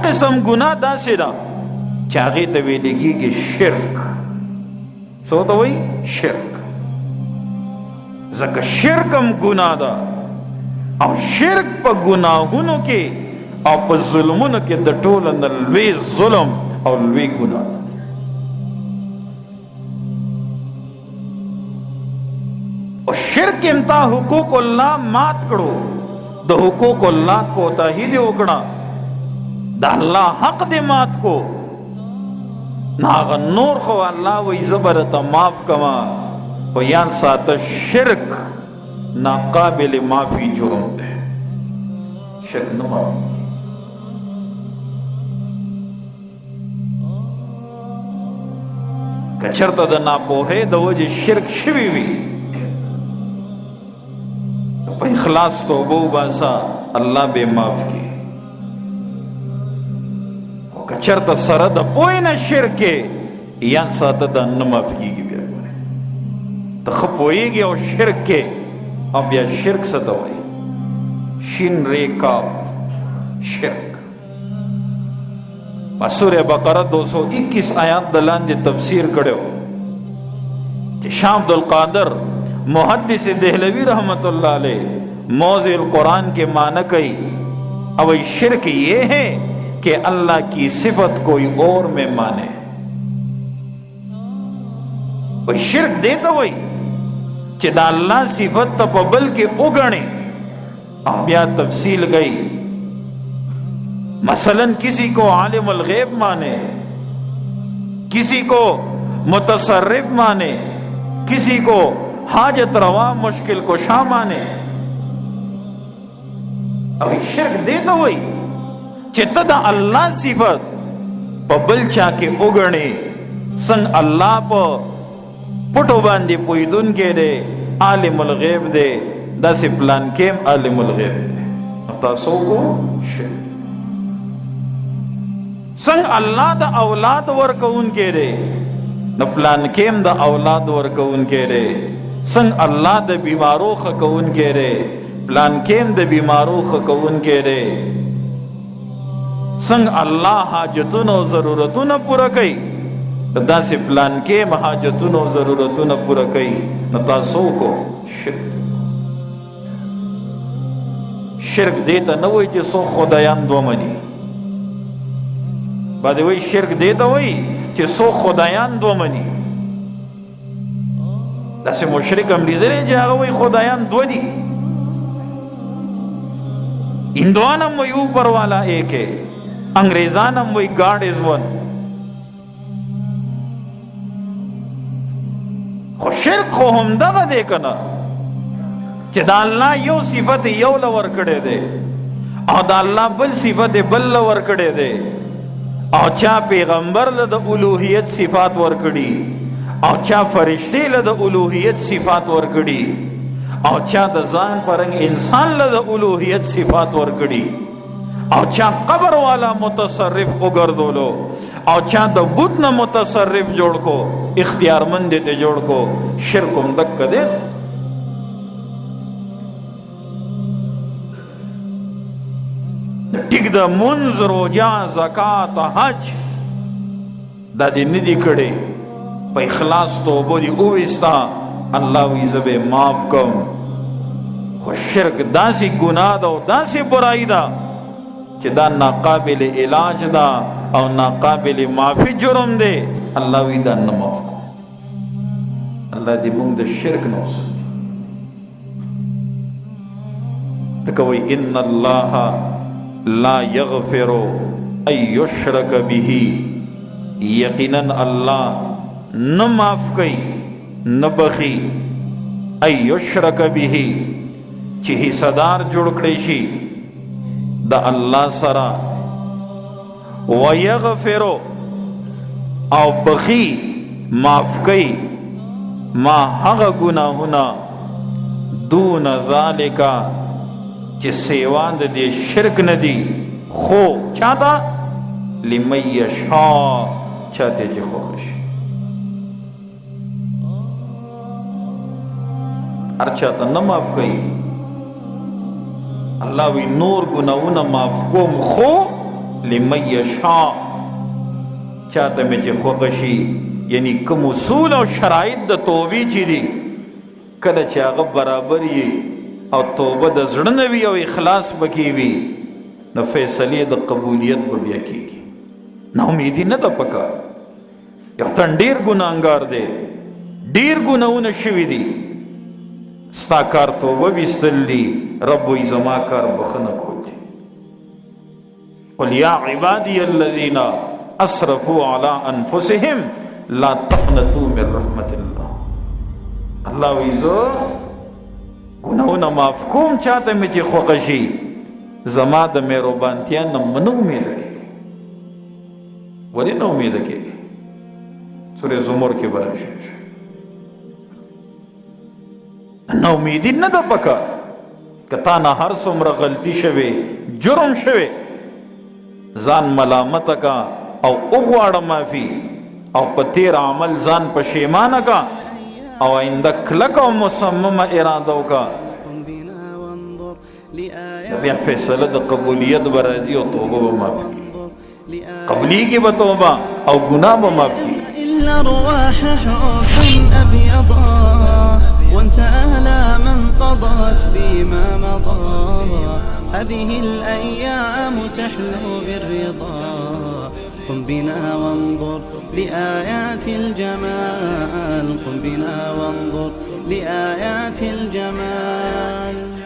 قسم گناه داسې ده چې هغې ته ویل کېږي شرک. څه ته وایي؟ شرک. ځکه شرک هم ګناه ده او شرک په ګناهونو کې او په ظلمونو کې د ټولو نه لوی ظلم او لوی ګناه ده. او شرک امتا حقوق الله مات کړو، د حقوق الله کوتاهي دې وکړه، د الله حق دې مات کو، ناغه نور خو الله وی زبر ته معاف کما. او یان ساته شرک ناقابل معافی جرم ده، شرک نه معاف. کچرته د ناپوهۍ د وجې شرک شوی وي په اخلاص توبه وباسه، الله به معاف کی. او کچرته سره د پوهې نه شرک یا ساته د نه معاف کیږي. بیا ته ښه پوهېږي او شرک کې او بیا شرک څه ته وایي؟ شین ری کاف شرک. په سورہ بقره 221 آیات د لاندې تفسیر کړو چې شاه عبدالقادر محدث دہلوی رحمت اللہ علیہ موضع القرآن کے معنی کئی. او شرک یہ ہے کہ اللہ کی صفت کوئی اور میں مانے. وہ شرک دیتا ہوئی کہ دا اللہ صفت تا پبل کے اگڑے. اب یا تفصیل گئی، مثلا کسی کو عالم الغیب مانے، کسی کو متصرف مانے، کسی کو حاجت روا مشکل کو شاہ مانے. او شرک دیتا ہوئی چیتا دا اللہ صفت پا بلچا کے اگڑنے سنگ اللہ پا پٹو باندے پویدن کے دے عالم الغیب دے دا سی پلان کیم عالم الغیب دے. تاسو کو شرک سنگ اللہ دا اولاد ورکون کے دے نو پلان کیم دا اولاد ورکون کے دے. سنگ اللہ دا بیمارو خکون کے دے پلان کیم دا بیمارو خکون کے دے. سنگ اللہ حاجتون و ضرورتون پورا کئی دا سے پلان کیم حاجتون و ضرورتون پورا کئی. نتاسو کو شرک دے. شرک دیتا نوئی چی سو خدایان دو منی. بعد وی شرک دیتا وی چی سو خدایان دو منی. داسې مشرک هم لیدلی چې هغه وایي خدایان دو دي. هندوان هم وایي اوپر والا ایک ہے، انګریزان هم وایي گاڈ از ون. خو شرک خو همدغه دی که نه چې د الله یو صفت یو له ورکړی دی او د الله بل صفت بل له ورکړی دی، او چا پیغمبر له د الوهیت صفات ورکړي، او چا فرشتے له د الوهیت صفات ورکړي، او چا د ځان پرنګ انسان له د الوهیت صفات ورکړي، او چا قبر والا متصرف وګرځولو، او چا د بت نه متصرف جوړ کو، اختیارمند ته جوړ کو. شرک هم دک دی. ټیک د منځ روجا زکات حج دا دې نه دي کړي، په اخلاص توبه دی اوستا، الله وی زبه معاف کوم. خو شرک داسې ګناه ده او داسې برائی ده چې دا ناقابل علاج ده او ناقابل معافی جرم ده. الله وی دا نه معاف کوم. الله دې موږ د شرک نه وساتي. لکه وی ان الله لا یغفر ان یشرک به، یقینا اللہ نہ معاف کئی نہ بخی ان یشرک به چی حصہ دار جوڑ کړی شي دا اللہ سرا، ویغفر او بخی معاف کئی ما هغه گناهونه دون ذالکا چې سیوان د دې شرک نه دي، خو چاته لمن یشاء چاته چې خوښ شي. هر چاته نه معاف کوي. الله وی نور گناهونه معاف کوم خو لمن یشاء چاته مې چې خوښ شي، یعنی کوم اصول او شرایط د توبې چې دي کله چې هغه برابر وي او توبه د زړه نه وي او اخلاص پکې وي نو فیصلې د قبولیت به بیا کېږي. ناامیدي نه ده پکار. یو تن ډېر ګناهګار دی، ډېر ګناهونه شوي دي، ستا کار توبه ویستل دي، رب وایي زما کار بخښنه کول دي. قل یا عبادی الذین اسرفوا علی انفسهم لا تقنطوا من رحمت الله. الله وایي زه ګناهونه معاف کوم چاته مې چې خوښه شي، زما د مهربانتیا نه نه امیده کېږي. ولې نه امیده کېږي؟ سورې زمر کې به راشي. نه امیدي نه ده پکار. که تا نه هر څومره غلطي شوې، جرم شوې، ځان ملامته کا او وغواړه معافي او په تیر عمل ځان پښیمانه کا او آینده کلکه او مصممه اراده وکړه، بیا فیصله د قبولیت به راځي او توبه به معاف کړي. قبلیږي به توبه او ګناه به معاف کړي. إلا رواح حب أبيضا وانسى آلاما قضت فيما مضى. هذه الأيام تحلو بالرضا. قم بنا وانظر لآيات الجمال. قم بنا وانظر لآيات الجمال.